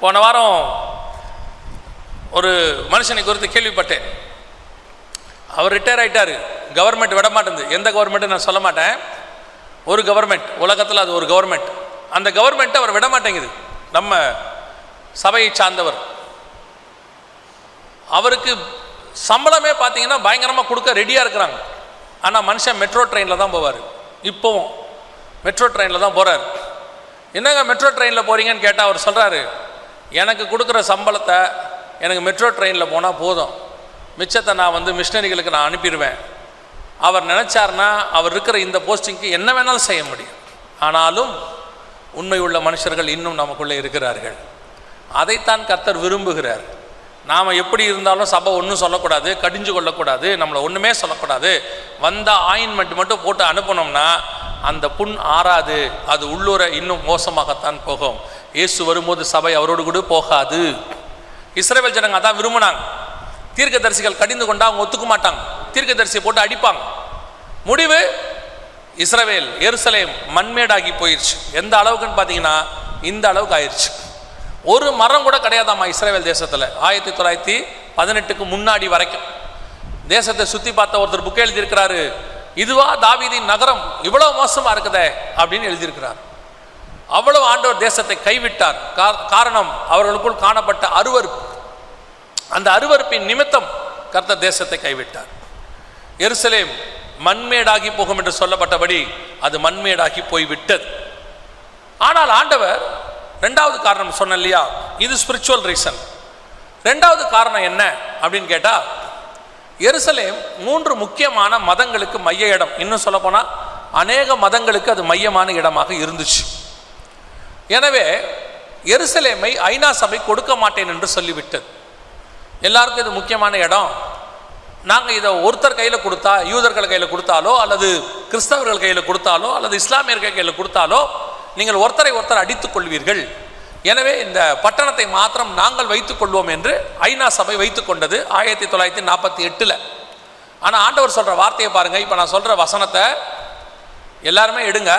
போன வாரம் ஒரு மனுஷனை குறித்து கேள்விப்பட்டேன். அவர் ரிட்டையர் ஆகிட்டார். கவர்மெண்ட் விட மாட்டேங்குது. எந்த கவர்மெண்ட்டு நான் சொல்ல மாட்டேன். ஒரு கவர்மெண்ட், உலகத்தில் அது ஒரு கவர்மெண்ட். அந்த கவர்மெண்ட்டை அவர் விட மாட்டேங்குது. நம்ம சபையை சார்ந்தவர். அவருக்கு சம்பளமே பார்த்தீங்கன்னா பயங்கரமாக கொடுக்க ரெடியாக இருக்கிறாங்க. ஆனால் மனுஷன் மெட்ரோ ட்ரெயினில் தான் போவார். இப்போவும் மெட்ரோ ட்ரெயினில் தான் போகிறார். என்னங்க மெட்ரோ ட்ரெயினில் போகிறீங்கன்னு கேட்டால் அவர் சொல்கிறாரு, எனக்கு கொடுக்குற சம்பளத்தை எனக்கு மெட்ரோ ட்ரெயினில் போனால் போதும், மிச்சத்தை நான் மிஷினரிகளுக்கு நான் அனுப்பிடுவேன். அவர் நினச்சார்னா அவர் இருக்கிற இந்த போஸ்டிங்க்கு என்ன வேணாலும் செய்ய முடியும். ஆனாலும் உண்மை உள்ள மனுஷர்கள் இன்னும் நமக்குள்ளே இருக்கிறார்கள். அதைத்தான் கர்த்தர் விரும்புகிறார். நாம் எப்படி இருந்தாலும் சபை ஒன்றும் சொல்லக்கூடாது, கடிஞ்சு கொள்ளக்கூடாது, நம்மளை ஒன்றுமே சொல்லக்கூடாது. வந்த ஆயின்மெண்ட் மட்டும் போட்டு அனுப்பினோம்னா அந்த புண் ஆறாது, அது உள்ளூர இன்னும் மோசமாகத்தான் போகும். இயேசு வரும்போது சபை அவரோடு கூட போகாது. இஸ்ரவேல் ஜனங்க அதான் விரும்பினாங்க. தீர்க்கதரிசிகள் கடிந்து கொண்டா அவங்க ஒத்துக்க மாட்டாங்க, தீர்க்கதரிசியை போட்டு அடிப்பாங்க. முடிவு இஸ்ரவேல் எருசலேம் மண்மேடாகி போயிடுச்சு. எந்த அளவுக்குன்னு பார்த்தீங்கன்னா இந்த அளவுக்கு ஆயிடுச்சு. ஒரு மரம் கூட கிடையாதாம்மா இஸ்ரவேல் தேசத்தில். 1918க்கு முன்னாடி வரைக்கும் தேசத்தை சுற்றி பார்த்த ஒருத்தர் புக்கை எழுதியிருக்கிறாரு, இதுவா தாவீதின் நகரம், இவ்வளோ மோசமாக இருக்குதே அப்படின்னு எழுதியிருக்கிறார். அவ்வளவு ஆண்டவர் தேசத்தை கைவிட்டார். காரணம் அவர்களுக்குள் காணப்பட்ட அருவருப்பு. அந்த அருவருப்பின் நிமித்தம் கர்த்தர் தேசத்தை கைவிட்டார். எருசலேம் மண்மேடாகி போகும் என்று சொல்லப்பட்டபடி அது மண்மேடாகி போய்விட்டது. ஆனால் ஆண்டவர் ரெண்டாவது காரணம் சொன்ன இல்லையா, இது ஸ்பிரிச்சுவல் ரீசன். ரெண்டாவது காரணம் என்ன அப்படின்னு கேட்டால், எருசலேம் 3 முக்கியமான மதங்களுக்கு மைய இடம். இன்னும் சொல்ல போனால் அநேக மதங்களுக்கு அது மையமான இடமாக இருந்துச்சு. எனவே எருசலேமை ஐநா சபை கொடுக்க மாட்டேன் என்று சொல்லிவிட்டது. எல்லாருக்கும் இது முக்கியமான இடம். நாங்கள் இதை ஒருத்தர் கையில் கொடுத்தா, யூதர்கள் கையில் கொடுத்தாலோ அல்லது கிறிஸ்தவர்கள் கையில் கொடுத்தாலோ அல்லது இஸ்லாமியர்கள் கையில் கொடுத்தாலோ நீங்கள் ஒருத்தரை ஒருத்தர் அடித்துக் கொள்வீர்கள். எனவே இந்த பட்டணத்தை மாத்திரம் நாங்கள் வைத்துக் கொள்வோம் என்று ஐநா சபை வைத்துக் கொண்டது 1948. ஆனால் ஆண்டவர் சொல்கிற வார்த்தையை பாருங்கள். இப்போ நான் சொல்கிற வசனத்தை எல்லாருமே எடுங்க,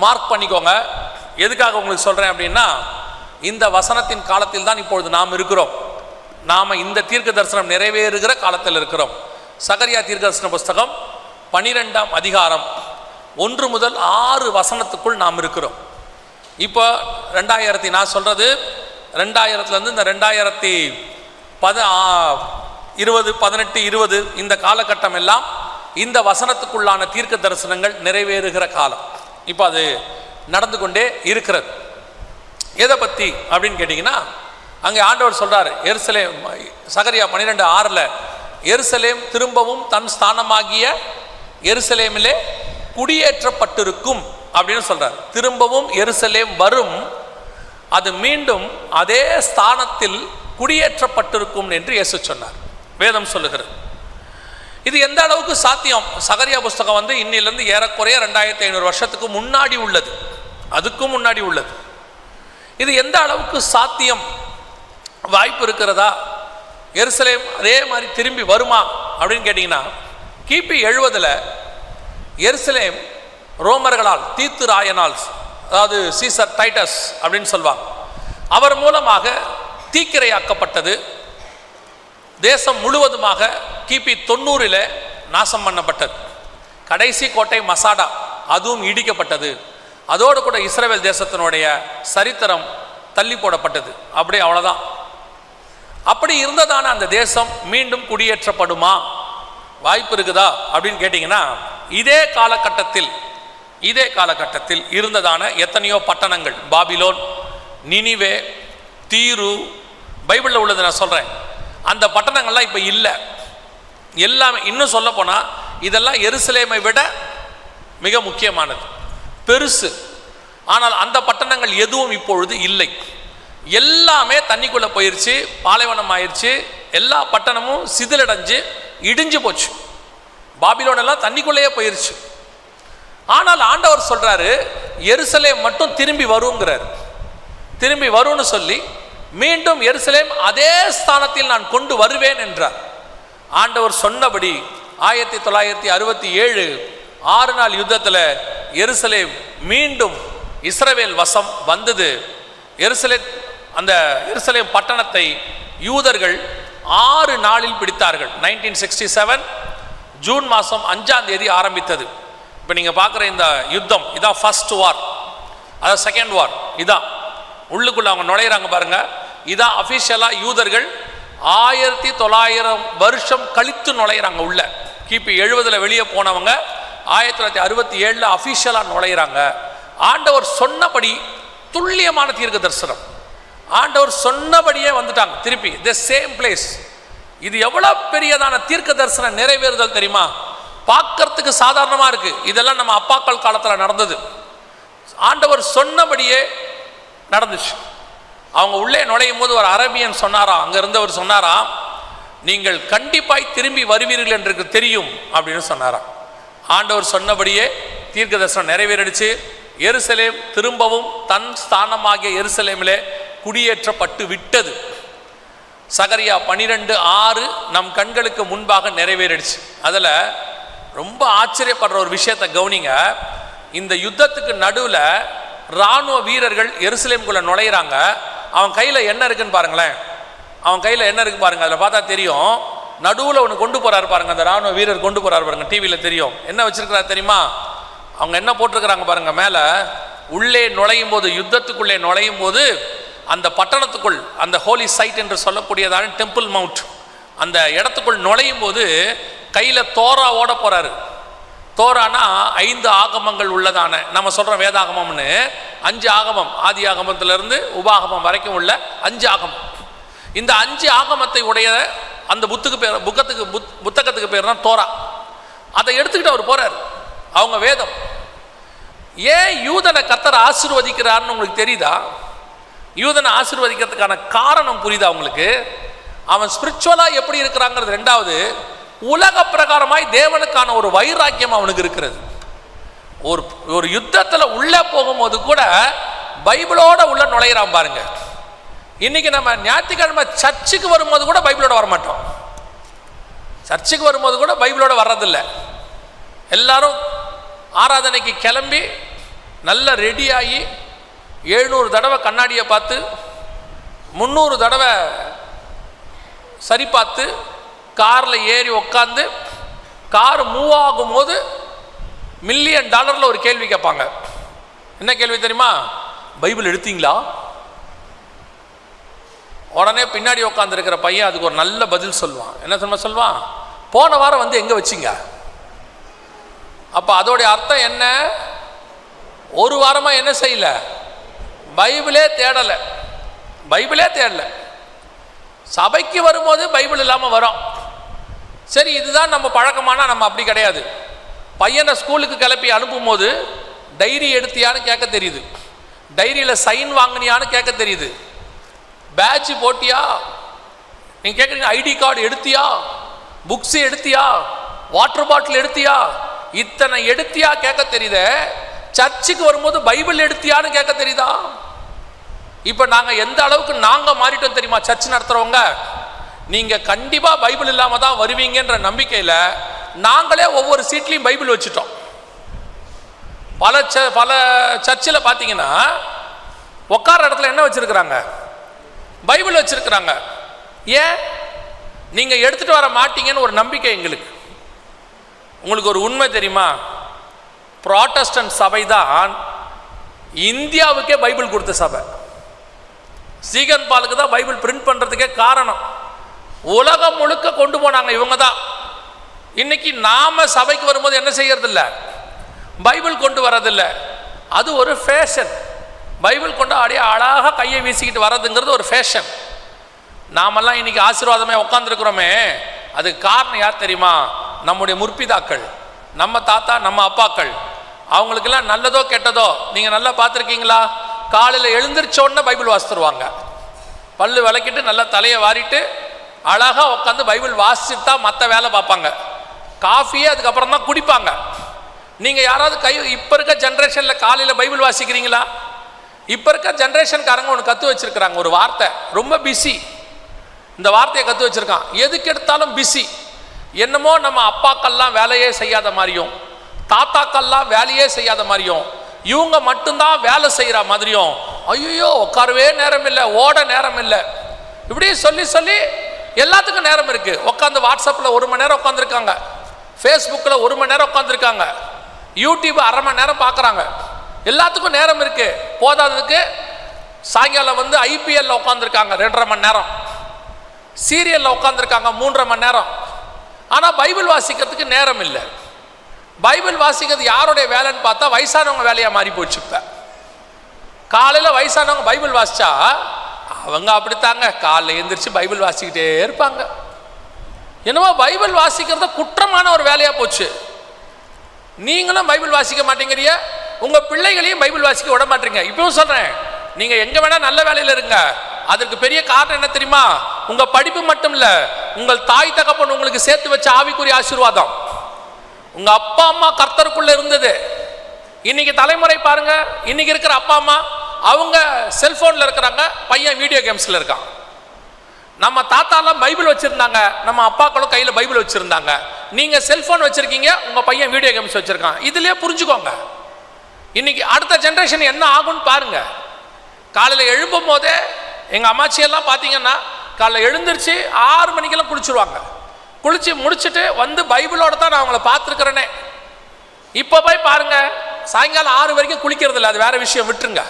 மார்க் பண்ணிக்கோங்க. எதுக்காக உங்களுக்கு சொல்கிறேன் அப்படின்னா, இந்த வசனத்தின் காலத்தில் தான் இப்பொழுது நாம் இருக்கிறோம். நாம் இந்த தீர்க்க தரிசனம் நிறைவேறுகிற காலத்தில் இருக்கிறோம். சகரியா தீர்க்க தரிசன புஸ்தகம் 12ஆம் அதிகாரம் 1 முதல் 6 வசனத்துக்குள் நாம் இருக்கிறோம். இப்போ 2000 நான் சொல்கிறது 2000 இந்த 2020 18 20 இந்த காலகட்டம் எல்லாம் இந்த வசனத்துக்குள்ளான தீர்க்க தரிசனங்கள் நிறைவேறுகிற காலம். இப்போ அது நடந்து கொண்டே இருக்கிறது. எதை பற்றி அப்படின்னு கேட்டிங்கன்னா, அங்கே ஆண்டவர் சொல்கிறார், எருசலேம் சகரியா 12:6 எருசலேம் திரும்பவும் தன் ஸ்தானமாகிய எருசலேமிலே குடியேற்றப்பட்டிருக்கும் அப்படின்னு சொல்றார். திரும்பவும் எருசலேம் வரும், அது மீண்டும் அதே ஸ்தானத்தில் குடியேற்றப்பட்டிருக்கும் என்று இயேசு சொன்னார். வேதம் சொல்லுகிறது. இது எந்த அளவுக்கு சாத்தியம்? சகரியா புஸ்தகம் இன்னிலிருந்து ஏறக்குறைய 2500 வருஷத்துக்கு முன்னாடி உள்ளது, அதுக்கும் முன்னாடி உள்ளது. இது எந்த அளவுக்கு சாத்தியம், வாய்ப்பு இருக்கிறதா? எருசலேம் அதே மாதிரி திரும்பி வருமா அப்படின்னு கேட்டிங்கன்னா, கிபி 70 எருசலேம் ரோமர்களால், தீத்து ராயனால், அதாவது சீசர் டைட்டஸ் அப்படின்னு சொல்வாங்க, அவர் மூலமாக தீக்கிரையாக்கப்பட்டது. தேசம் முழுவதுமாக கிபி 90 நாசம் பண்ணப்பட்டது. கடைசி கோட்டை மசாடா, அதுவும் இடிக்கப்பட்டது. அதோடு கூட இஸ்ரவேல் தேசத்தினுடைய சரித்திரம் தள்ளி போடப்பட்டது. அப்படி அவ்வளோதான். அப்படி இருந்ததான அந்த தேசம் மீண்டும் குடியேற்றப்படுமா, வாய்ப்பு இருக்குதா அப்படின்னு கேட்டிங்கன்னா, இதே காலகட்டத்தில் இருந்ததான எத்தனையோ பட்டணங்கள், பாபிலோன், நினிவே, தீரு, பைபிளில் உள்ளது நான் சொல்கிறேன், அந்த பட்டணங்கள்லாம் இப்போ இல்லை. எல்லாமே இன்னும் சொல்ல போனால் இதெல்லாம் எருசலேமை விட மிக முக்கியமானது, பெருசு. ஆனால் அந்த பட்டணங்கள் எதுவும் இப்பொழுது இல்லை. எல்லாமே தண்ணிக்குள்ளே போயிடுச்சு, பாலைவனம் ஆயிடுச்சு. எல்லா பட்டணமும் சிதிலடைஞ்சு இடிஞ்சு போச்சு. பாபிலோன் எல்லாம் தண்ணிக்குள்ளேயே போயிடுச்சு. ஆனால் ஆண்டவர் சொல்றாரு, எருசலேம் மட்டும் திரும்பி வருங்கிறார். திரும்பி வரும்னு சொல்லி மீண்டும் எருசலேம் அதே ஸ்தானத்தில் நான் கொண்டு வருவேன் என்றார். ஆண்டவர் சொன்னபடி 1967 6 நாள் யுத்தத்தில் எருசலேம் மீண்டும் இஸ்ரவேல் வசம் வந்தது. எருசலேம் அந்த எருசலேம் பட்டணத்தை யூதர்கள் 6 நாளில் பிடித்தார்கள். 1967 ஜூன் மாதம் 5ஆம் தேதி ஆரம்பித்தது. இப்போ நீங்கள் பார்க்குற இந்த யுத்தம் இதான் ஃபர்ஸ்ட் வார், அதாவது செகண்ட் வார். இதான் உள்ளுக்குள்ளே அவங்க நுழையிறாங்க பாருங்க. இதான் அஃபிஷியலாக யூதர்கள் 1900 வருஷம் கழித்து நுழையிறாங்க உள்ள. கிபி 70 வெளியே போனவங்க 1967 அஃபிஷியலாக நுழையிறாங்க. ஆண்டவர் சொன்னபடி துல்லியமான தீர்க்க தரிசனம், ஆண்டவர் சொன்னபடியே வந்துட்டாங்க திருப்பி தி சேம் பிளேஸ். இது எவ்வளவு பெரியதான தீர்க்க தரிசனம் நிறைவேறுதல் தெரியுமா? பார்க்கறதுக்கு சாதாரணமாக இருக்கு. இதெல்லாம் நம்ம அப்பாக்கள் காலத்தில் நடந்தது. ஆண்டவர் சொன்னபடியே நடந்துச்சு. அவங்க உள்ளே நுழையும் போது ஒரு அரபியன் சொன்னாராம், அங்கே இருந்தவர் சொன்னாராம், நீங்கள் கண்டிப்பாய் திரும்பி வருவீர்கள் என்று தெரியும் அப்படின்னு சொன்னாராம். ஆண்டவர் சொன்னபடியே தீர்க்க தரிசனம் நிறைவேறிடுச்சு. எருசலேம் திரும்பவும் தன் ஸ்தானமாகிய எருசலேமிலே குடியேற்றப்பட்டு விட்டது. சகரியா 12:6 நம் கண்களுக்கு முன்பாக நிறைவேறிடுச்சு. அதில் ரொம்ப ஆச்சரியப்படுற ஒரு விஷயத்தை கவனிங்க. இந்த யுத்தத்துக்கு நடுவில் இராணுவ வீரர்கள் எருசலேமுக்குள்ளே நுழையிறாங்க. அவன் கையில் என்ன இருக்குன்னு பாருங்களேன், அவன் கையில் என்ன இருக்கு பாருங்க. அதில் பார்த்தா தெரியும், நடுவில் ஒன்று கொண்டு போகிறாரு பாருங்க, அந்த இராணுவ வீரர் கொண்டு போகிறாரு பாருங்க, டிவியில் தெரியும். என்ன வச்சிருக்கிறாரு தெரியுமா? அவங்க என்ன போட்டிருக்கிறாங்க பாருங்க மேலே. உள்ளே நுழையும் போது, யுத்தத்துக்குள்ளே நுழையும் போது, அந்த பட்டணத்துக்குள், அந்த ஹோலி சைட் என்று சொல்லக்கூடியதான டெம்பிள் மவுண்ட், அந்த இடத்துக்குள் நுழையும் போது கையில் தோராவோட போகிறாரு. தோரானா 5 ஆகமங்கள் உள்ளதான, நம்ம சொல்கிற வேதாகமம்னு 5 ஆகமம், ஆதி ஆகமத்திலிருந்து உபாகமம் வரைக்கும் உள்ள 5 ஆகமம். இந்த 5 ஆகமத்தை உடைய அந்த புத்தகத்துக்கு பேர் தான் தோரா. அதை எடுத்துக்கிட்டு அவர் போகிறார். அவங்க வேதம். ஏன் யூதனை கர்த்தர் ஆசீர்வதிக்கிறார்னு உங்களுக்கு தெரியுதா? யூதனை ஆசீர்வதிக்கிறதுக்கான காரணம் புரியுதா உங்களுக்கு? அவன் ஸ்பிரிச்சுவலாக எப்படி இருக்கிறாங்கிறது 2வது, உலக பிரகாரமாய் தேவனுக்கான ஒரு வைராக்கியம் அவனுக்கு இருக்கிறது. ஒரு யுத்தத்தில் உள்ளே போகும்போது கூட பைபிளோட உள்ள நுழையிறான் பாருங்க. இன்னைக்கு நம்ம ஞாயிற்றுக்கிழமை சர்ச்சுக்கு வரும்போது கூட பைபிளோட வரமாட்டோம். சர்ச்சுக்கு வரும்போது கூட பைபிளோட வர்றதில்லை. எல்லாரும் ஆராதனைக்கு கிளம்பி நல்ல ரெடியாகி 700 தடவை கண்ணாடியை பார்த்து 300 தடவை சரி பார்த்து காரில் ஏறி உக்காந்து கார் மூவ் ஆகும்போது $1 மில்லியன் ஒரு கேள்வி கேட்பாங்க. என்ன கேள்வி தெரியுமா? பைபிள் எடுத்தீங்களா? உடனே பின்னாடி உட்காந்துருக்கிற பையன் அதுக்கு ஒரு நல்ல பதில் சொல்லுவான். என்ன சொல்லுவான்? போன வாரம் வந்து எங்கே வச்சிங்க? அப்போ அதோடைய அர்த்தம் என்ன? ஒரு வாரமாக என்ன செய்யல? பைபிளே தேடலை. பைபிளே தேடலை. சபைக்கு வரும்போது பைபிள் இல்லாமல் வரோம். சரி, இதுதான் நம்ம பழக்கமானால் நம்ம அப்படி கிடையாது. பையனை ஸ்கூலுக்கு கிளப்பி அனுப்பும் போது டைரி எடுத்தியான்னு கேட்க தெரியுது, டைரியில் சைன் வாங்கினியான்னு கேட்க தெரியுது, பேட்ச் போட்டியா, நீங்கள் கேட்குறீங்க ஐடி கார்டு எடுத்தியா, புக்ஸு எடுத்தியா, வாட்டர் பாட்டில் எடுத்தியா, இத்தனை எடுத்தியா கேட்க தெரியுத. சர்ச்சுக்கு வரும்போது பைபிள் எடுத்தியான்னு கேட்க தெரியுதா? இப்போ நாங்கள் எந்த அளவுக்கு நாங்கள் மாறிட்டோம் தெரியுமா? சர்ச் நடத்துகிறவங்க, நீங்கள் கண்டிப்பாக பைபிள் இல்லாமல் தான் வருவீங்கன்ற நம்பிக்கையில் நாங்களே ஒவ்வொரு சீட்லேயும் பைபிள் வச்சுட்டோம். பல சர்ச்சில் பார்த்தீங்கன்னா உட்கார இடத்துல என்ன வச்சுருக்கிறாங்க? பைபிள் வச்சுருக்கிறாங்க. ஏன்? நீங்கள் எடுத்துகிட்டு வர மாட்டீங்கன்னு ஒரு நம்பிக்கை எங்களுக்கு. உங்களுக்கு ஒரு உண்மை தெரியுமா? புராட்டஸ்டன்ட் சபை தான் இந்தியாவுக்கே பைபிள் கொடுத்த சபை. சீகன் பாலுக்கு தான் பைபிள் பிரிண்ட் பண்ணுறதுக்கே காரணம். உலகம் முழுக்க கொண்டு போனாங்க இவங்க தான். இன்னைக்கு நாம சபைக்கு வரும்போது என்ன செய்யறதில்ல? பைபிள் கொண்டு வரதில்லை. அது ஒரு ஃபேஷன். பைபிள் கொண்டு அப்படியே அழகாக கையை வீசிக்கிட்டு வர்றதுங்கிறது ஒரு ஃபேஷன். நாமெல்லாம் இன்னைக்கு ஆசீர்வாதமே உட்காந்துருக்குறோமே, அதுக்கு காரணம் யார் தெரியுமா? நம்முடைய முற்பிதாக்கள், நம்ம தாத்தா, நம்ம அப்பாக்கள். அவங்களுக்கெல்லாம் நல்லதோ கெட்டதோ நீங்கள் நல்லா பார்த்துருக்கீங்களா? காலையில் எழுந்திரிச்சோடனே பைபிள் வாசித்துருவாங்க. பல்லு விளக்கிட்டு நல்லா தலையை வாரிட்டு அழகாக உட்காந்து பைபிள் வாசிச்சுட்டு தான் மற்ற வேலை பார்ப்பாங்க. காஃபியே அதுக்கப்புறம் தான் குடிப்பாங்க. நீங்கள் யாராவது இப்போ இருக்க ஜென்ரேஷனில் காலையில் பைபிள் வாசிக்கிறீங்களா? இப்போ இருக்க ஜென்ரேஷனுக்காரங்க ஒன்று கற்று வச்சுருக்கிறாங்க, ஒரு வார்த்தை, ரொம்ப பிஸி. இந்த வார்த்தையை கற்று வச்சுருக்கான். எதுக்கு எடுத்தாலும் பிஸி. என்னமோ நம்ம அப்பாக்கள்லாம் வேலையே செய்யாத மாதிரியும், தாத்தாக்கள்லாம் வேலையே செய்யாத மாதிரியும், இவங்க மட்டும்தான் வேலை செய்கிற மாதிரியும் ஐயோ உட்காரவே நேரம் இல்லை, ஓட நேரம் இல்லை, இப்படி சொல்லி சொல்லி எல்லாத்துக்கும் நேரம் இருக்குது. உட்காந்து வாட்ஸ்அப்பில் 1 மணி நேரம் உட்காந்துருக்காங்க, ஃபேஸ்புக்கில் 1 மணி நேரம் உட்காந்துருக்காங்க, யூடியூப் 1/2 மணி நேரம் பார்க்குறாங்க. எல்லாத்துக்கும் நேரம் இருக்குது. போதாததுக்கு சாயங்காலம் வந்து ஐபிஎல்ல உட்காந்துருக்காங்க 2.5 மணி நேரம், சீரியலில் உட்காந்துருக்காங்க 3.5 மணி நேரம். ஆனால் பைபிள் வாசிக்கிறதுக்கு நேரம் இல்லை. பைபிள் வாசிக்கிறது யாருடைய வேலைன்னு பார்த்தா வயசானவங்க வேலையாக மாறி போச்சு. இப்போ காலையில் வயசானவங்க பைபிள் வாசித்தா அவங்க அப்படித்தாங்க காலையில் எழுந்திரிச்சு பைபிள் வாசிக்கிட்டே இருப்பாங்க. என்னமோ பைபிள் வாசிக்கிறத குற்றமான ஒரு வேலையாக போச்சு. நீங்களும் பைபிள் வாசிக்க மாட்டேங்கிறீங்க, உங்கள் பிள்ளைகளையும் பைபிள் வாசிக்க விட மாட்டீங்க. இப்பவும் சொல்கிறேன், நீங்கள் எங்கே வேணால் நல்ல வேலையில் இருங்க. அதற்கு பெரிய காரணம் என்ன தெரியுமா? உங்கள் படிப்பு மட்டும் இல்லை, உங்கள் தாய் தகப்பன் உங்களுக்கு சேர்த்து வச்ச ஆவிக்குரிய ஆசீர்வாதம். உங்கள் அப்பா அம்மா கர்த்தருக்குள்ளே இருந்தது. இன்னைக்கு தலைமுறை பாருங்க, இன்னைக்கு இருக்கிற அப்பா அம்மா அவங்க செல்ஃபோனில் இருக்கிறாங்க, பையன் வீடியோ கேம்ஸில் இருக்கான். நம்ம தாத்தாலாம் பைபிள் வச்சுருந்தாங்க, நம்ம அப்பாக்களும் கையில் பைபிள் வச்சுருந்தாங்க. நீங்கள் செல்ஃபோன் வச்சுருக்கீங்க, உங்கள் பையன் வீடியோ கேம்ஸ் வச்சுருக்கான். இதுலேயே புரிஞ்சுக்கோங்க இன்னைக்கு அடுத்த ஜென்ரேஷன் என்ன ஆகும்னு பாருங்க. காலையில் எழும்பும் போதே எங்கள் அம்மாச்சியெல்லாம் பார்த்தீங்கன்னா காலையில் எழுந்திரிச்சு 6 மணிக்கெல்லாம் குளிச்சுருவாங்க. குளிச்சு முடிச்சுட்டு வந்து பைபிளோட தான் நான் அவங்கள பார்த்துருக்குறேனே. இப்போ போய் பாருங்க, சாயங்காலம் 6 வரைக்கும் குளிக்கிறது இல்லை, அது வேற விஷயம், விட்டுருங்க.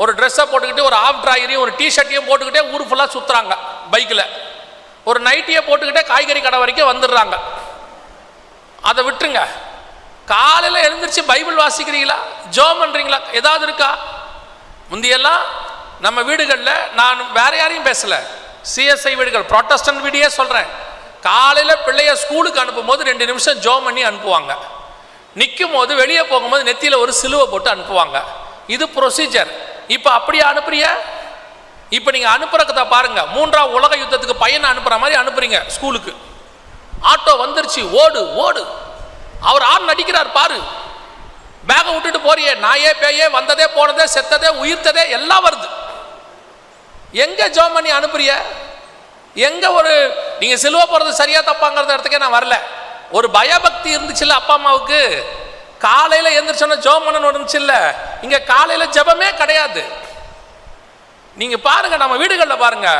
ஒரு ட்ரெஸ்ஸை போட்டுக்கிட்டு ஒரு ஆஃப் ட்ராயரையும் ஒரு டிஷர்ட்டையும் போட்டுக்கிட்டே ஊர் ஃபுல்லாக சுற்றுறாங்க பைக்கில். ஒரு நைட்டியை போட்டுக்கிட்டே காய்கறி கடை வரைக்கும் வந்துடுறாங்க. அதை விட்டுருங்க. காலையில் எழுந்திரிச்சு பைபிள் வாசிக்கிறீங்களா, ஜெபம் பண்ணுறீங்களா, ஏதாவது இருக்கா? முந்தியெல்லாம் நம்ம வீடுகளில், நான் வேற யாரையும் பேசலை, சிஎஸ்ஐ வீடுகள் ப்ராட்டஸ்டன்ட் வீடியே சொல்கிறேன், காலையில் பிள்ளைய ஸ்கூலுக்கு அனுப்பும் போது 2 நிமிஷம் ஜெபம் பண்ணி அனுப்புவாங்க. நிற்கும் போது வெளியே போகும்போது நெத்தியில் ஒரு சிலுவை போட்டு அனுப்புவாங்க. இது ப்ரொசீஜர். இப்போ அப்படியே அனுப்புறிய? இப்போ நீங்கள் அனுப்புறதை பாருங்க, 3ஆம் உலக யுத்தத்துக்கு பையனை அனுப்புகிற மாதிரி அனுப்புறீங்க ஸ்கூலுக்கு. ஆட்டோ வந்துருச்சு, ஓடு ஓடு, அவர் ஆறு நடிக்கிறார் பாரு, பேகை விட்டுட்டு போறியே, நாயே பேயே, வந்ததே போனதே செத்ததே உயிர்த்ததே எல்லாம் வருது. எங்க ஜெபம் பண்ணி அனுப்புறிய? எங்க ஒரு நீங்க சிலுவை போறது சரியா தப்பாங்கிறத இடத்துக்கே நான் வரல. ஒரு பயபக்தி இருந்துச்சுல்ல அப்பா அம்மாவுக்கு, காலையில எந்திரிச்சோன்னா ஜெபம் பண்ணணும் இருந்துச்சுல்ல. இங்க காலையில ஜெபமே கிடையாது. நீங்க பாருங்க, நம்ம வீடுகளில் பாருங்க,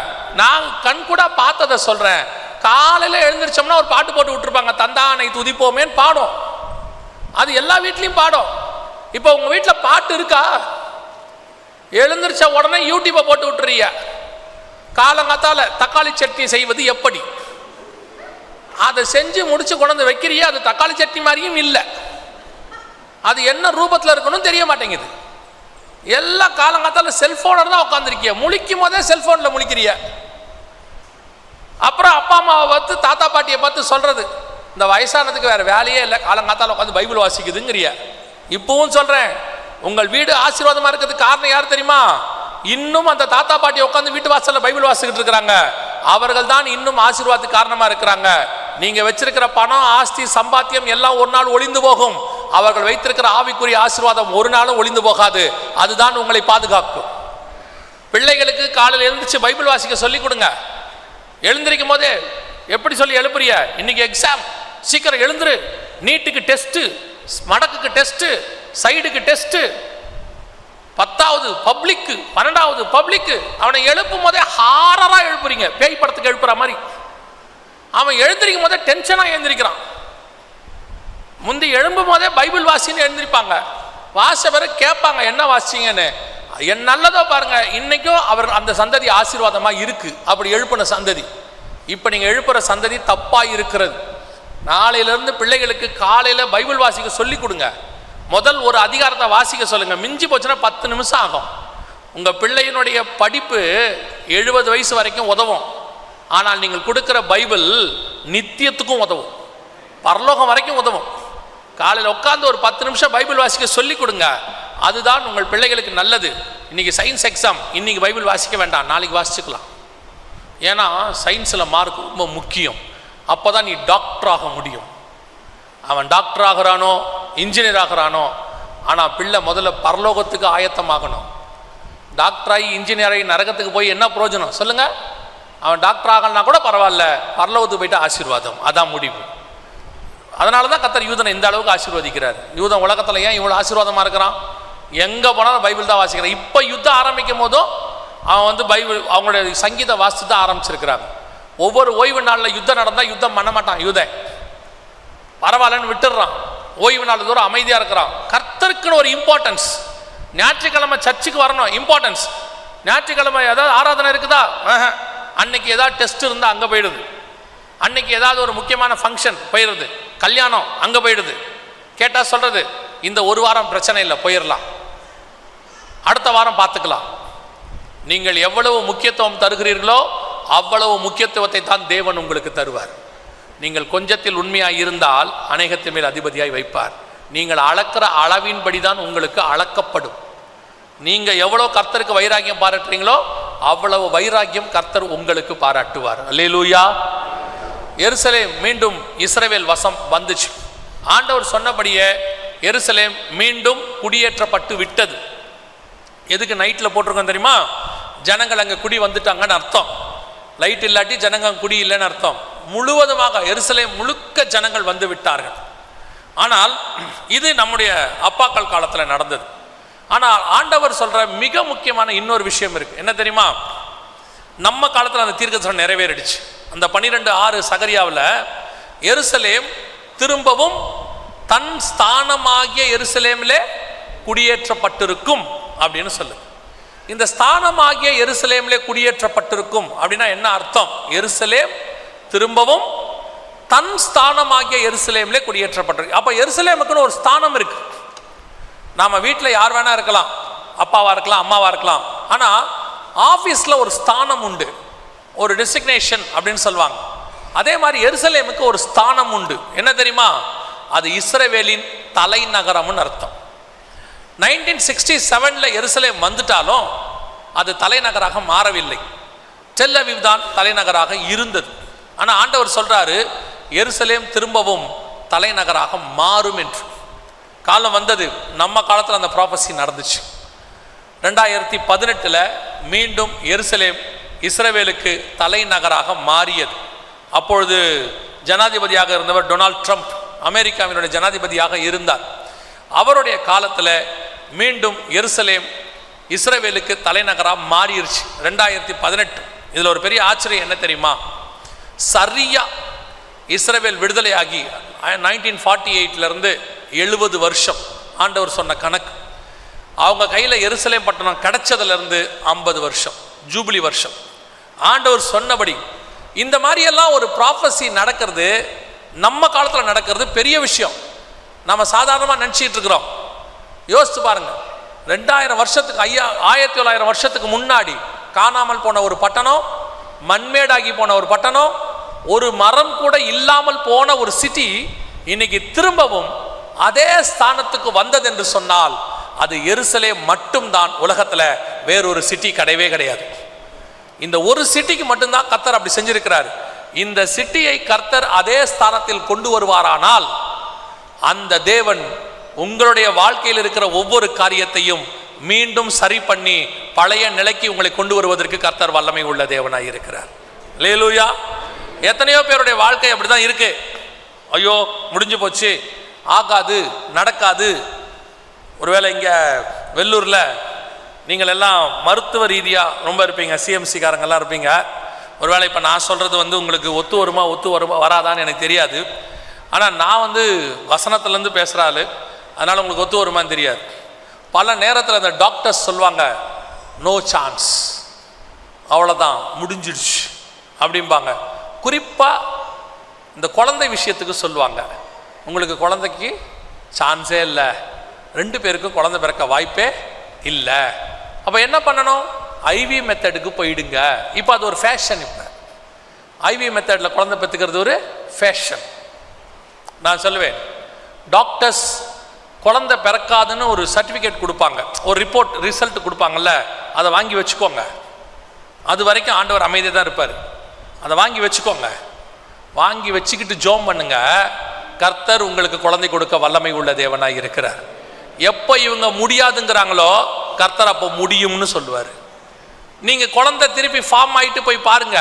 நான் கண் கூட பார்த்ததை சொல்றேன். காலையில எழுந்திரிச்சோம்னா ஒரு பாட்டு போட்டு விட்டுருப்பாங்க, தந்தானை துதிப்போமேன்னு பாடும். அது எல்லா வீட்லையும் பாடும். இப்போ உங்க வீட்டில் பாட்டு இருக்கா? எழுந்திரிச்ச உடனே யூடியூப்பை போட்டு விட்டுறீங்க. காலங்காத்தால தக்காளி சட்னி செய்வது எப்படி, அதை செஞ்சு முடிச்சு கொண்டு வைக்கிறிய, அது தக்காளி சட்னி மாதிரியும் இல்லை, அது என்ன ரூபத்தில் இருக்கணும் தெரிய மாட்டேங்குது. எல்லா காலங்காத்தால செல்போனோட தான் உட்காந்துருக்கிய, முழிக்கும் போதே செல்போனில் முழிக்கிறிய. அப்புறம் அப்பா அம்மாவை பார்த்து தாத்தா பாட்டியை பார்த்து சொல்றது, இந்த வயசானதுக்கு வேற வேலையே இல்லை, காலங்காத்தால உட்காந்து பைபிள் வாசிக்குதுங்கிறிய. இப்பவும் சொல்றேன், உங்கள் வீடு ஆசீர்வாதமா இருக்கிறதுக்கு காரணம் யார் தெரியுமா? இன்னும் அந்த தாத்தா பாட்டி உட்காந்து வீட்டு வாசல்ல பைபிள் வாசிக்கிட்டு இருக்கிறாங்க. அவர்கள் தான் இன்னும் ஆசீர்வாதத்துக்கு காரணமா இருக்கிறாங்க. நீங்க வச்சிருக்கிற பணம், ஆஸ்தி, சம்பாத்தியம் எல்லாம் ஒரு நாள் ஒளிந்து போகும். அவர்கள் வைத்திருக்கிற ஆவிக்குரிய ஆசீர்வாதம் ஒரு நாளும் ஒளிந்து போகாது. அதுதான் உங்களை பாதுகாக்கும். பிள்ளைகளுக்கு காலையில் எழுந்திரிச்சு பைபிள் வாசிக்க சொல்லிக் கொடுங்க. எழுந்திருக்கும் போதே எப்படி சொல்லி எழுப்புறிய? இன்னைக்கு எக்ஸாம், சீக்கிரம் எழுந்துரு, நீட்டுக்கு டெஸ்ட், மடக்குக்கு டெஸ்ட், சைடுக்கு டெஸ்ட், 10வது பப்ளிக், 12வது பப்ளிக். அவனை எழுப்பும் போதே ஹாரரா எழுப்புறீங்க, பேய் படத்துக்கு எழுப்புற மாதிரி. அவன் எழுந்திருக்கும் போதே டென்ஷனா எழுந்திருக்கிறான். முந்தி எழும்பும் போதே பைபிள் வாசின்னு எழுந்திருப்பாங்க. வாச பேர் கேட்பாங்க, என்ன வாசிங்கன்னு. என் நல்லதோ பாருங்க, இன்னைக்கும் அவர் அந்த சந்ததி ஆசீர்வாதமா இருக்கு. அப்படி எழுப்பின சந்ததி. இப்ப நீங்க எழுப்புற சந்ததி தப்பா இருக்கிறது. நாளையிலிருந்து பிள்ளைகளுக்கு காலையில பைபிள் வாசிக்க சொல்லி கொடுங்க. முதல் ஒரு அதிகாரத்தை வாசிக்க சொல்லுங்க. மிஞ்சி போச்சுன்னா 10 நிமிஷம் ஆகும். உங்க பிள்ளையினுடைய படிப்பு 70 வயசு வரைக்கும் உதவும். ஆனால் நீங்கள் கொடுக்கிற பைபிள் நித்தியத்துக்கும் உதவும், பரலோகம் வரைக்கும் உதவும். காலையில் உட்காந்து ஒரு 10 நிமிஷம் பைபிள் வாசிக்க சொல்லி கொடுங்க. அதுதான் உங்கள் பிள்ளைகளுக்கு நல்லது. இன்னைக்கு சயின்ஸ் எக்ஸாம், இன்னைக்கு பைபிள் வாசிக்க வேண்டாம், நாளைக்கு வாசிச்சுக்கலாம். ஏன்னா சயின்ஸில் மார்க் ரொம்ப முக்கியம். அப்போ தான் நீ டாக்டர் ஆக முடியும். அவன் டாக்டர் ஆகிறானோ இன்ஜினியர் ஆகிறானோ, ஆனால் பிள்ளை முதல்ல பரலோகத்துக்கு ஆயத்தமாகணும். டாக்டராகி இன்ஜினியராகி நரகத்துக்கு போய் என்ன பிரயோஜனம் சொல்லுங்க? அவன் டாக்டர் ஆகலனா கூட பரவாயில்ல, பரலோகத்துக்கு போயிட்டு ஆசீர்வாதம், அதான் முடிவு. அதனால தான் கர்த்தர் யூதனை இந்த அளவுக்கு ஆசீர்வதிக்கிறார். யூதன் உலகத்தில் ஏன் இவ்வளோ ஆசீர்வாதமாக இருக்கிறான்? எங்கே போனாலும் பைபிள் தான் வாசிக்கிறான். இப்போ யுத்தம் ஆரம்பிக்கும் போதும் அவன் வந்து பைபிள் அவங்களுடைய சங்கீத வாசித்து தான் ஆரம்பிச்சிருக்கிறாங்க. ஒவ்வொரு ஓய்வு நாளில் யுத்தம் நடந்தால் யுத்தம் பண்ண மாட்டான், யூதன் பரவாயில்லன்னு விட்டுடுறான். ஓய்வு நாள் தூரம் அமைதியாக இருக்கிறான். கர்த்தருக்குன்னு ஒரு இம்பார்ட்டன்ஸ். ஞாயிற்றுக்கிழமை சர்ச்சுக்கு வரணும், இம்பார்ட்டன்ஸ். ஞாயிற்றுக்கிழமை ஏதாவது ஆராதனை இருக்குதா, அன்னைக்கு ஏதாவது டெஸ்ட் இருந்தால் அங்கே போயிடுது. அன்னைக்கு ஏதாவது ஒரு முக்கியமான ஃபங்க்ஷன் போயிடுது. கல்யாணம் அங்கே போயிடுது. கேட்டால் சொல்கிறது, இந்த ஒரு வாரம் பிரச்சனை இல்லை, போயிடலாம், அடுத்த வாரம் பார்த்துக்கலாம். நீங்கள் எவ்வளவு முக்கியத்துவம் தருகிறீர்களோ அவ்வளவு முக்கியத்துவத்தை தான் தேவன் உங்களுக்கு தருவார். நீங்கள் கொஞ்சத்தில் உண்மையாக இருந்தால் அநேகத்தின் மேல் அதிபதியாய் வைப்பார். நீங்கள் அளக்கிற அளவின்படி தான் உங்களுக்கு அளக்கப்படும். நீங்கள் எவ்வளோ கர்த்தருக்கு வைராக்கியம் பாராட்டுறீங்களோ அவ்வளவு வைராக்கியம் கர்த்தர் உங்களுக்கு பாராட்டுவார். அல்லேலூயா. எருசலேம் மீண்டும் இஸ்ரவேல் வசம் வந்துச்சு. ஆண்டவர் சொன்னபடியே எருசலேம் மீண்டும் குடியேற்றப்பட்டு விட்டது. எதுக்கு நைட்டில் போட்டிருக்கோம் தெரியுமா? ஜனங்கள் அங்கே குடி வந்துட்டாங்கன்னு அர்த்தம். லைட் இல்லாட்டி ஜனங்க குடி இல்லைன்னு அர்த்தம். முழுவதுமாக எருசலேம் முழுக்க ஜனங்கள் வந்து விட்டார்கள். ஆனால் இது நம்முடைய அப்பாக்கள் காலத்தில் நடந்தது. ஆனால் ஆண்டவர் சொல்கிற மிக முக்கியமான இன்னொரு விஷயம் இருக்குது. என்ன தெரியுமா? நம்ம காலத்தில் அந்த தீர்க்கதரிசனம் நிறைவேறிடுச்சு. அந்த 12:6 சகரியாவில் எருசலேம் திரும்பவும் தன் ஸ்தானமாகிய எருசலேமிலே குடியேற்றப்பட்டிருக்கும் அப்படின்னு சொல்லுது. இந்த ஸ்தானமாகிய எருசலேமிலே குடியேற்றப்பட்டிருக்கும் அப்படின்னா என்ன அர்த்தம்? எருசலேம் திரும்பவும் தன் ஸ்தானமாகிய எருசலேமிலே குடியேற்றப்பட்டிருக்கு. அப்போ எருசலேமுக்குன்னு ஒரு ஸ்தானம் இருக்கு. நாம வீட்டில் யார் வேணா இருக்கலாம், அப்பாவா இருக்கலாம், அம்மாவா இருக்கலாம். ஆனால் ஆஃபீஸில் ஒரு ஸ்தானம் உண்டு, ஒரு டெசிக்னேஷன் அப்படின்னு சொல்லுவாங்க. அதே மாதிரி எருசலேமுக்கு ஒரு ஸ்தானம் உண்டு. என்ன தெரியுமா? அது இஸ்ரவேலின் தலைநகரம்னு அர்த்தம். 1967 எருசலேம் வந்துட்டாலும் அது தலைநகராக மாறவில்லை. டெல் அவீவ் தான் தலைநகராக இருந்தது. ஆனால் ஆண்டவர் சொல்றாரு, எருசலேம் திரும்பவும் தலைநகராக மாறும் என்று. காலம் வந்தது. நம்ம காலத்தில் அந்த ப்ராபசி நடந்துச்சு. 2018 மீண்டும் எருசலேம் இஸ்ரவேலுக்கு தலைநகராக மாறியது. அப்பொழுது ஜனாதிபதியாக இருந்தவர் டொனால்ட் ட்ரம்ப், அமெரிக்காவினுடைய ஜனாதிபதியாக இருந்தார். அவருடைய காலத்தில் மீண்டும் எருசலேம் இஸ்ரவேலுக்கு தலைநகராக மாறிடுச்சு 2018. இதில் ஒரு பெரிய ஆச்சரியம் என்ன தெரியுமா? சரியா இஸ்ரவேல் விடுதலையாகி 1948 70 வருஷம் ஆண்டவர் சொன்ன கணக்கு. அவங்க கையில் எருசலேம் பட்டணம் கிடைச்சதுலேருந்து 50 வருஷம் ஜூபிலி வருஷம். ஆண்டவர் சொன்னபடி இந்த மாதிரியெல்லாம் ஒரு ப்ராஃபஸி நடக்கிறது, நம்ம காலத்தில் நடக்கிறது பெரிய விஷயம். நம்ம சாதாரணமாக நினச்சிட்டு இருக்கிறோம். யோசித்து பாருங்க, 2000 வருஷத்துக்கு 1700 வருஷத்துக்கு முன்னாடி காணாமல் போன ஒரு பட்டணம், மண்மேடாகி போன ஒரு பட்டணம், ஒரு மரம் கூட இல்லாமல் போன ஒரு சிட்டி இன்னைக்கு திரும்பவும் அதே ஸ்தானத்துக்கு வந்தது என்று சொன்னால் அது எருசலேம் மட்டும்தான். உலகத்தில் வேறொரு சிட்டி கிடையவே கிடையாது. இந்த ஒரு சிட்டிக்கு மட்டும்தான் கர்த்தர் அப்படி செஞ்சிருக்கிறார். இந்த சிட்டியை கர்த்தர் அதே ஸ்தானத்தில் கொண்டு வருவாரானால் அந்த தேவன் உங்களுடைய வாழ்க்கையில் இருக்கிற ஒவ்வொரு காரியத்தையும் மீண்டும் சரி பண்ணி பழைய நிலைக்கு உங்களை கொண்டு வருவதற்கு கர்த்தர் வல்லமை உள்ள தேவனாய் இருக்கிறார். அல்லேலூயா. எத்தனையோ பேருடைய வாழ்க்கை அப்படிதான் இருக்கு. ஐயோ முடிஞ்சு போச்சு, ஆகாது, நடக்காது. ஒருவேளை இங்கே வெள்ளூரில் நீங்கள் எல்லாம் மருத்துவ ரீதியாக ரொம்ப இருப்பீங்க, சிஎம்சி காரங்கெல்லாம் இருப்பீங்க. ஒருவேளை இப்போ நான் சொல்கிறது உங்களுக்கு ஒத்து வருமா வராதான்னு எனக்கு தெரியாது. ஆனால் நான் வசனத்துலேருந்து பேசுகிறாள், அதனால் உங்களுக்கு ஒத்து வருமான்னு தெரியாது. பல நேரத்தில் அந்த டாக்டர்ஸ் சொல்லுவாங்க, நோ சான்ஸ், அவ்வளோதான் முடிஞ்சிடுச்சு அப்படிம்பாங்க. குறிப்பாக இந்த குழந்தை விஷயத்துக்கு சொல்லுவாங்க, உங்களுக்கு குழந்தைக்கு சான்ஸே இல்லை, 2 பேருக்கும் குழந்தை பிறக்க வாய்ப்பே இல்லை. அப்போ என்ன பண்ணணும்? ஐவி மெத்தடுக்கு போயிடுங்க. இப்போ அது ஒரு ஃபேஷன். இப்போ ஐவி மெத்தடில் குழந்தை பெற்றுக்கிறது ஒரு ஃபேஷன். நான் சொல்லுவேன், டாக்டர்ஸ் குழந்தை பிறக்காதுன்னு ஒரு சர்டிஃபிகேட் கொடுப்பாங்க, ஒரு ரிசல்ட் கொடுப்பாங்கல்ல, அதை வாங்கி வச்சுக்கோங்க. அது வரைக்கும் ஆண்டவர் அமைதியாக தான் இருப்பார். அதை வாங்கி வச்சுக்கோங்க. வாங்கி வச்சுக்கிட்டு ஜோம் பண்ணுங்க. கர்த்தர் உங்களுக்கு குழந்தை கொடுக்க வல்லமை உள்ள தேவனாய் இருக்கிறார். எப்போ இவங்க முடியாதுங்கிறாங்களோ கர்த்தர் அப்போ முடியும்னு சொல்லுவார். நீங்கள் குழந்தை திருப்பி ஃபார்ம் ஆகிட்டு போய் பாருங்க,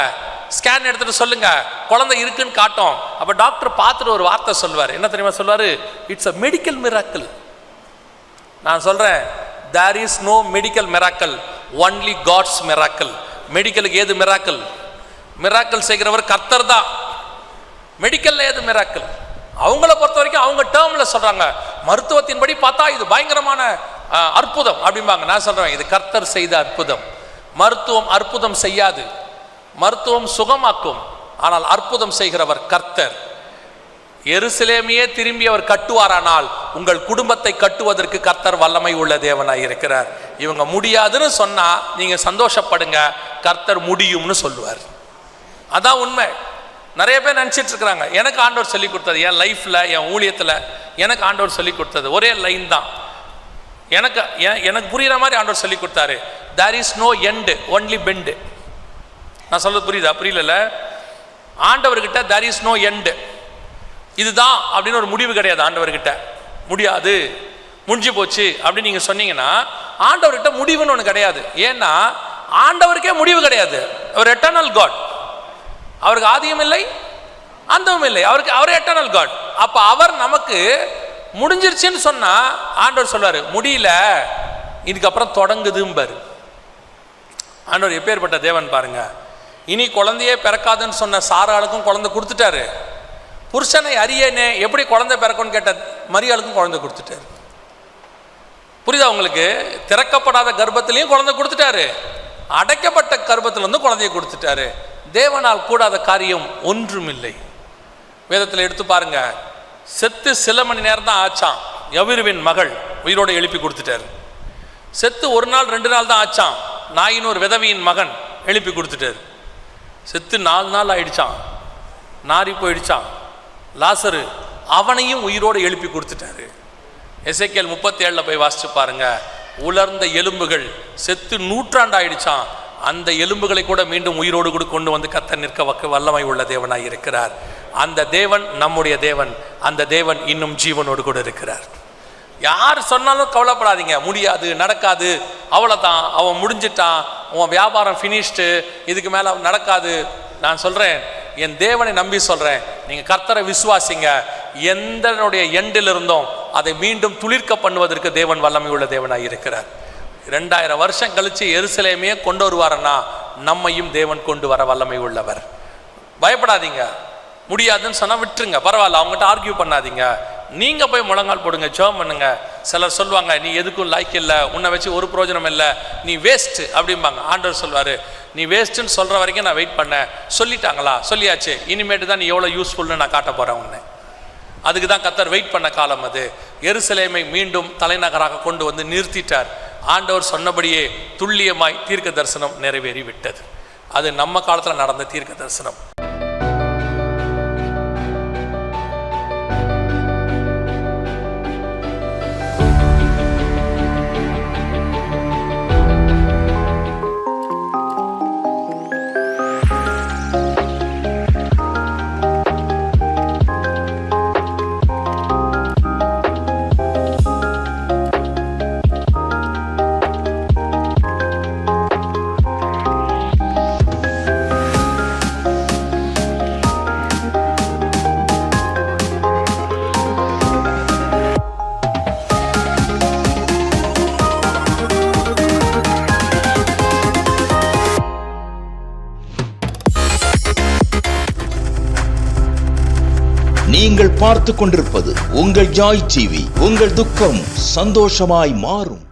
ஸ்கேன் எடுத்துகிட்டு சொல்லுங்க குழந்தை இருக்குன்னு காட்டும். அப்போ டாக்டர் பார்த்துட்டு ஒரு வார்த்தை சொல்லுவார். என்ன தெரியுமா சொல்லுவார்? It's a medical miracle. நான் சொல்கிறேன், there is no medical miracle, only God's miracle. மெடிக்கலுக்கு ஏது மிராக்கல்? மிராக்கல் செய்கிறவர் கர்த்தர் தான். மெடிக்கல்ல ஏது மிராக்கல்? அவங்கள பொறுத்த வரைக்கும் அவங்க டேர்ம்ல சொல்றாங்க, மருத்துவத்தின்படி பார்த்தா இது பயங்கரமான அற்புதம் அப்படிம்பாங்க. நான் சொல்றேன், இது கர்த்தர் செய்த அற்புதம். மருத்துவம் அற்புதம் செய்யாது, மருத்துவம் சுகமாக்கும், ஆனால் அற்புதம் செய்கிறவர் கர்த்தர். எருசலேமையே திரும்பி அவர் கட்டுவாரானால் உங்கள் குடும்பத்தை கட்டுவதற்கு கர்த்தர் வல்லமை உள்ள தேவனாய் இருக்கிறார். இவங்க முடியாதுன்னு சொன்னா நீங்க சந்தோஷப்படுங்க, கர்த்தர் முடியும்னு சொல்லுவார். அதான் உண்மை. நிறைய பேர் நினச்சிட்டு இருக்கிறாங்க, எனக்கு ஆண்டவர் சொல்லி கொடுத்தது, என் லைஃப்பில் என் ஊழியத்தில் எனக்கு ஆண்டவர் சொல்லி கொடுத்தது ஒரே லைன் தான். எனக்கு புரிகிற மாதிரி ஆண்டவர் சொல்லி கொடுத்தாரு, there is no end, only bend. நான் சொல்றது புரியுதா? புரியல? ஆண்டவர்கிட்ட தேர் இஸ் நோ எண்டு, இதுதான் அப்படின்னு ஒரு முடிவு கிடையாது. ஆண்டவர்கிட்ட முடியாது, முடிஞ்சு போச்சு அப்படின்னு நீங்கள் சொன்னீங்கன்னா ஆண்டவர்கிட்ட முடிவுன்னு ஒன்று கிடையாது. ஏன்னா ஆண்டவருக்கே முடிவு கிடையாது. அவர் எட்டர்னல் காட், அவருக்கு ஆதியும் இல்லை அந்தமும் இல்லை, அவர் எட்டர்னல் காட். அப்போ அவர் நமக்கு முடிஞ்சிருச்சுன்னு சொன்னா ஆண்டவர் சொல்றாரு முடியல, இதுக்கப்புறம் தொடங்குதும்பாரு. ஆண்டவர் எப்பேற்பட்ட தேவன் பாருங்க. இனி குழந்தையே பிறக்காதுன்னு சொன்ன சாராளுக்கும் குழந்தை கொடுத்துட்டாரு. புருஷனை அறியனே எப்படி குழந்தை பிறக்கும்னு கேட்ட மரியாளுக்கும் குழந்தை கொடுத்துட்டாரு. புரியுதா உங்களுக்கு? திறக்கப்படாத கர்ப்பத்திலையும் குழந்தை கொடுத்துட்டாரு, அடைக்கப்பட்ட கர்ப்பத்திலிருந்து குழந்தைய கொடுத்துட்டாரு. தேவனால் கூடாத காரியம் ஒன்றும் இல்லை. வேதத்தில் எடுத்து பாருங்க, செத்து சில மணி நேரம் தான் ஆச்சான், யவிருவின் மகள் உயிரோடு எழுப்பி கொடுத்துட்டாரு. செத்து ஒரு நாள் 2 நாள் தான் ஆச்சான், நாயின் ஒரு விதவியின் மகன் எழுப்பி கொடுத்துட்டாரு. செத்து 4 நாள் ஆயிடுச்சான், நாரி போயிடுச்சான் லாசரு, அவனையும் உயிரோடு எழுப்பி கொடுத்துட்டாரு. எசேக்கியேல் 37 போய் வாசிச்சு பாருங்க, உலர்ந்த எலும்புகள் செத்து 100 நூற்றாண்டு ஆயிடுச்சான், அந்த எலும்புகளை கூட மீண்டும் உயிரோடு கூட கொண்டு வந்து கர்த்தர் நிற்க வல்லமை உள்ள தேவனாய் இருக்கிறார். அந்த தேவன் நம்முடைய தேவன், அந்த தேவன் இன்னும் ஜீவனோடு கூட இருக்கிறார். யார் சொன்னாலும் கவலைப்படாதீங்க, முடியாது, நடக்காது, அவ்வளோதான், அவன் முடிஞ்சிட்டான், உன் வியாபாரம் ஃபினிஷ்டு, இதுக்கு மேலே நடக்காது. நான் சொல்கிறேன், என் தேவனை நம்பி சொல்கிறேன், நீங்கள் கர்த்தரை விசுவாசிங்க. எந்தனுடைய எண்டில் இருந்தோம் அதை மீண்டும் துளிர்க்க பண்ணுவதற்கு தேவன் வல்லமை உள்ள தேவனாய் இருக்கிறார். 2000 வருஷம் கழித்து எருசலேமையே கொண்டு வருவாரன்னா நம்மையும் தேவன் கொண்டு வர வல்லமை உள்ளவர். பயப்படாதீங்க. முடியாதுன்னு சொன்னால் விட்டுருங்க, பரவாயில்ல, அவங்ககிட்ட ஆர்கியூ பண்ணாதீங்க. நீங்கள் போய் முழங்கால் போடுங்க, ஜெபம் பண்ணுங்க. சிலர் சொல்லுவாங்க, நீ எதுக்கும் லாய்க்கு இல்லை, உன்னை வச்சு ஒரு பிரயோஜனம் இல்லை, நீ வேஸ்ட்டு அப்படிம்பாங்க. ஆண்டவர் சொல்வார், நீ வேஸ்ட்டுன்னு சொல்கிற வரைக்கும் நான் வெயிட் பண்ணேன். சொல்லிட்டாங்களா? சொல்லியாச்சு, இனிமேட்டு தான் நீ எவ்வளோ யூஸ்ஃபுல்னு நான் காட்ட போகிறேன் உன்னை. அதுக்கு தான் கர்த்தர் வெயிட் பண்ண காலம் அது. எருசலேமை மீண்டும் தலைநகராக கொண்டு வந்து நிறுத்திட்டார். ஆண்டவர் சொன்னபடியே துல்லியமாய் தீர்க்க தரிசனம் நிறைவேறி விட்டது. அது நம்ம காலத்தில் நடந்த தீர்க்க தரிசனம். நீங்கள் பார்த்து கொண்டிருப்பது உங்கள் ஜாய் டிவி. உங்கள் துக்கம் சந்தோஷமாய் மாறும்.